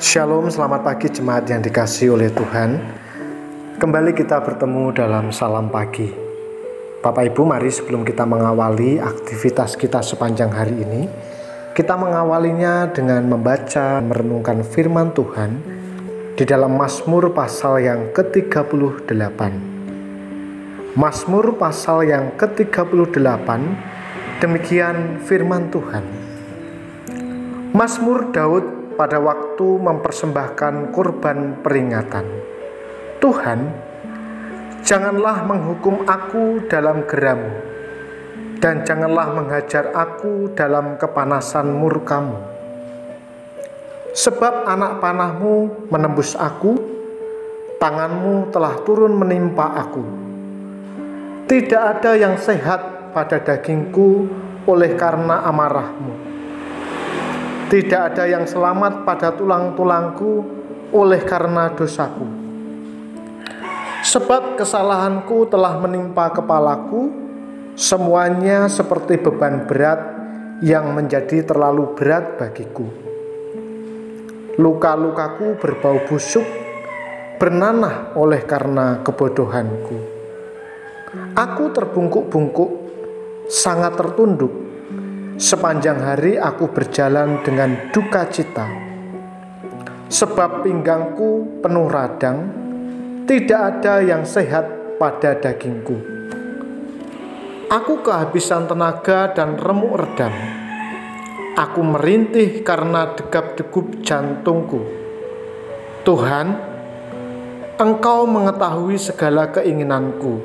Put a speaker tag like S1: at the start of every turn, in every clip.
S1: Shalom, selamat pagi jemaat yang dikasihi oleh Tuhan. Kembali kita bertemu dalam salam pagi. Bapak Ibu, mari sebelum kita mengawali aktivitas kita sepanjang hari ini, kita mengawalinya dengan membaca, merenungkan firman Tuhan di dalam Mazmur pasal yang ke-38. Mazmur pasal yang ke-38, demikian firman Tuhan. Mazmur Daud pada waktu mempersembahkan kurban peringatan. Tuhan, janganlah menghukum aku dalam geram-Mu, dan janganlah menghajar aku dalam kepanasan murka-Mu. Sebab anak panah-Mu menembus aku, tangan-Mu telah turun menimpa aku. Tidak ada yang sehat pada dagingku oleh karena amarah-Mu. Tidak ada yang selamat pada tulang-tulangku oleh karena dosaku. Sebab kesalahanku telah menimpa kepalaku, semuanya seperti beban berat yang menjadi terlalu berat bagiku. Luka-lukaku berbau busuk, bernanah oleh karena kebodohanku. Aku terbungkuk-bungkuk, sangat tertunduk. Sepanjang hari aku berjalan dengan duka cita, sebab pinggangku penuh radang, tidak ada yang sehat pada dagingku. Aku kehabisan tenaga dan remuk redam. Aku merintih karena degap-degup jantungku. Tuhan, Engkau mengetahui segala keinginanku,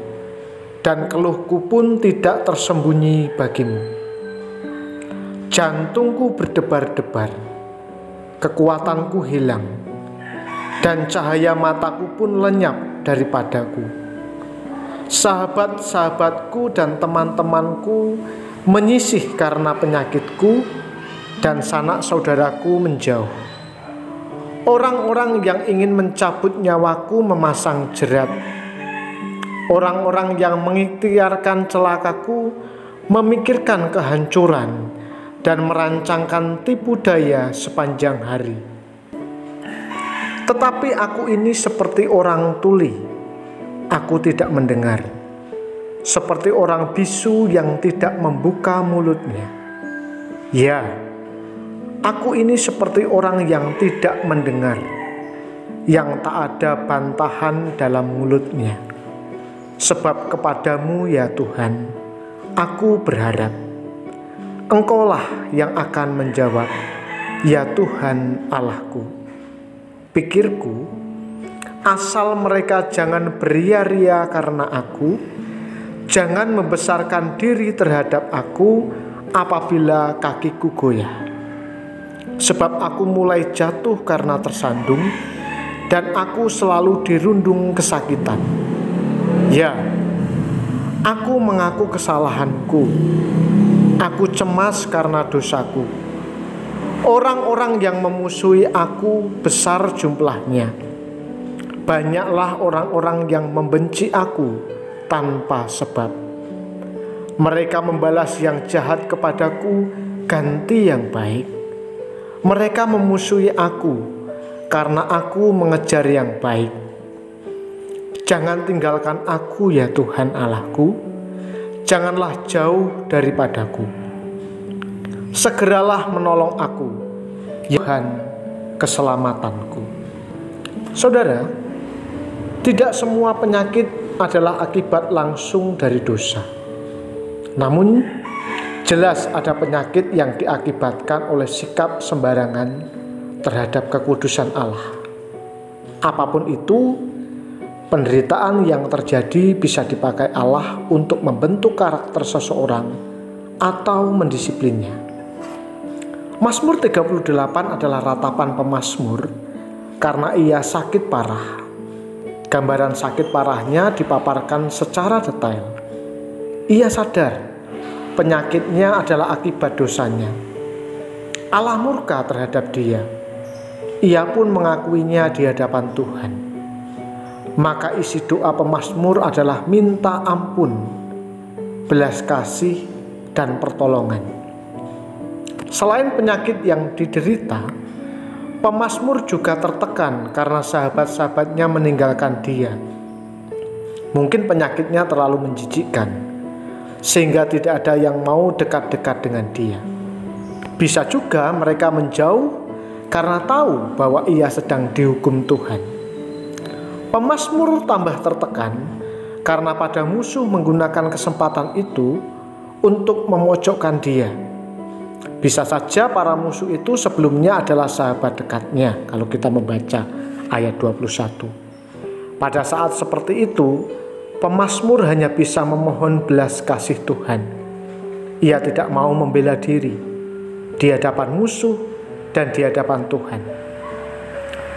S1: dan keluhku pun tidak tersembunyi bagimu. Jantungku berdebar-debar, kekuatanku hilang, dan cahaya mataku pun lenyap daripadaku. Sahabat-sahabatku dan teman-temanku menyisih karena penyakitku, dan sanak saudaraku menjauh. Orang-orang yang ingin mencabut nyawaku memasang jerat. Orang-orang yang mengikhtiarkan celakaku memikirkan kehancuran dan merancangkan tipu daya sepanjang hari. Tetapi aku ini seperti orang tuli, aku tidak mendengar, seperti orang bisu yang tidak membuka mulutnya. Ya, aku ini seperti orang yang tidak mendengar, yang tak ada bantahan dalam mulutnya. Sebab kepadamu ya Tuhan, aku berharap. Engkaulah yang akan menjawab, ya Tuhan Allahku. Pikirku, asal mereka jangan beria-ria karena aku, jangan membesarkan diri terhadap aku apabila kakiku goyah. Sebab aku mulai jatuh karena tersandung, dan aku selalu dirundung kesakitan. Ya, aku mengaku kesalahanku. Aku cemas karena dosaku. Orang-orang yang memusuhi aku besar jumlahnya. Banyaklah orang-orang yang membenci aku tanpa sebab. Mereka membalas yang jahat kepadaku ganti yang baik. Mereka memusuhi aku karena aku mengejar yang baik. Jangan tinggalkan aku ya Tuhan Allahku. Janganlah jauh daripadaku. Segeralah menolong aku, Tuhan keselamatanku. Saudara, tidak semua penyakit adalah akibat langsung dari dosa. Namun, jelas ada penyakit yang diakibatkan oleh sikap sembarangan terhadap kekudusan Allah. Apapun itu, penderitaan yang terjadi bisa dipakai Allah untuk membentuk karakter seseorang atau mendisiplinnya. Mazmur 38 adalah ratapan pemazmur karena ia sakit parah. Gambaran sakit parahnya dipaparkan secara detail. Ia sadar penyakitnya adalah akibat dosanya. Allah murka terhadap dia. Ia pun mengakuinya di hadapan Tuhan. Maka isi doa pemazmur adalah minta ampun, belas kasih, dan pertolongan. Selain penyakit yang diderita, Pemazmur juga tertekan karena sahabat-sahabatnya meninggalkan dia. Mungkin penyakitnya terlalu menjijikkan, sehingga tidak ada yang mau dekat-dekat dengan dia. Bisa juga mereka menjauh karena tahu bahwa ia sedang dihukum Tuhan. Pemazmur tambah tertekan karena pada musuh menggunakan kesempatan itu untuk memojokkan dia. Bisa saja para musuh itu sebelumnya adalah sahabat dekatnya kalau kita membaca ayat 21. Pada saat seperti itu, pemazmur hanya bisa memohon belas kasih Tuhan. Ia tidak mau membela diri di hadapan musuh dan di hadapan Tuhan.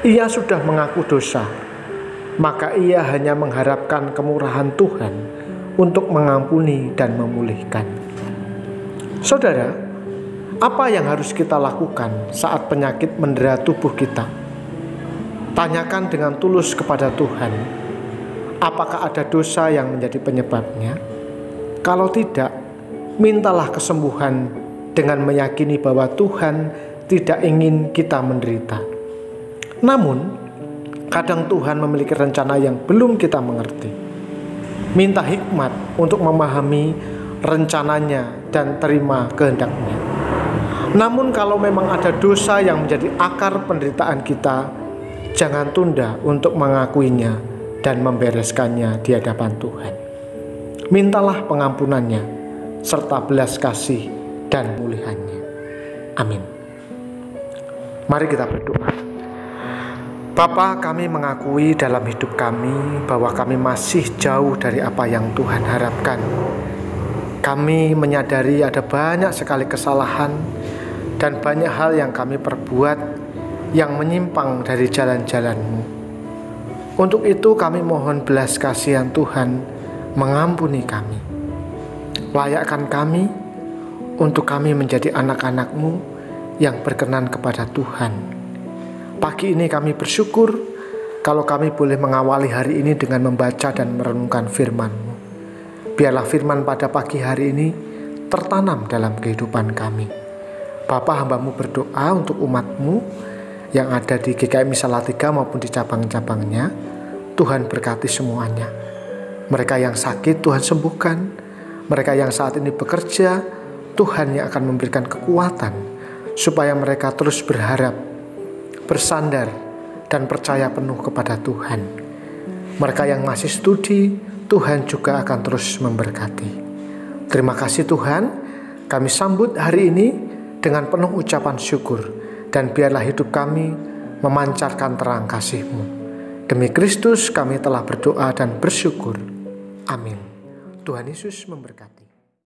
S1: Ia sudah mengaku dosa, maka ia hanya mengharapkan kemurahan Tuhan untuk mengampuni dan memulihkan. Saudara, apa yang harus kita lakukan saat penyakit mendera tubuh kita? Tanyakan dengan tulus kepada Tuhan, apakah ada dosa yang menjadi penyebabnya? Kalau tidak, mintalah kesembuhan dengan meyakini bahwa Tuhan tidak ingin kita menderita. Namun, kadang Tuhan memiliki rencana yang belum kita mengerti. Minta hikmat untuk memahami rencananya dan terima kehendak-Nya. Namun kalau memang ada dosa yang menjadi akar penderitaan kita, jangan tunda untuk mengakuinya dan membereskannya di hadapan Tuhan. Mintalah pengampunannya serta belas kasih dan pemulihannya. Amin. Mari kita berdoa. Bapa, kami mengakui dalam hidup kami bahwa kami masih jauh dari apa yang Tuhan harapkan. Kami menyadari ada banyak sekali kesalahan dan banyak hal yang kami perbuat yang menyimpang dari jalan-jalan-Mu. Untuk itu kami mohon belas kasihan Tuhan mengampuni kami. Layakkan kami untuk kami menjadi anak-anak-Mu yang berkenan kepada Tuhan. Pagi ini kami bersyukur kalau kami boleh mengawali hari ini dengan membaca dan merenungkan firman-Mu. Biarlah firman pada pagi hari ini tertanam dalam kehidupan kami. Bapa, hamba-Mu berdoa untuk umat-Mu yang ada di GKMI Salatiga maupun di cabang-cabangnya. Tuhan berkati semuanya. Mereka yang sakit Tuhan sembuhkan. Mereka yang saat ini bekerja, Tuhan yang akan memberikan kekuatan supaya mereka terus berharap, bersandar, dan percaya penuh kepada Tuhan. Mereka yang masih studi, Tuhan juga akan terus memberkati. Terima kasih Tuhan, kami sambut hari ini dengan penuh ucapan syukur, dan biarlah hidup kami memancarkan terang kasih-Mu. Demi Kristus kami telah berdoa dan bersyukur. Amin. Tuhan Yesus memberkati.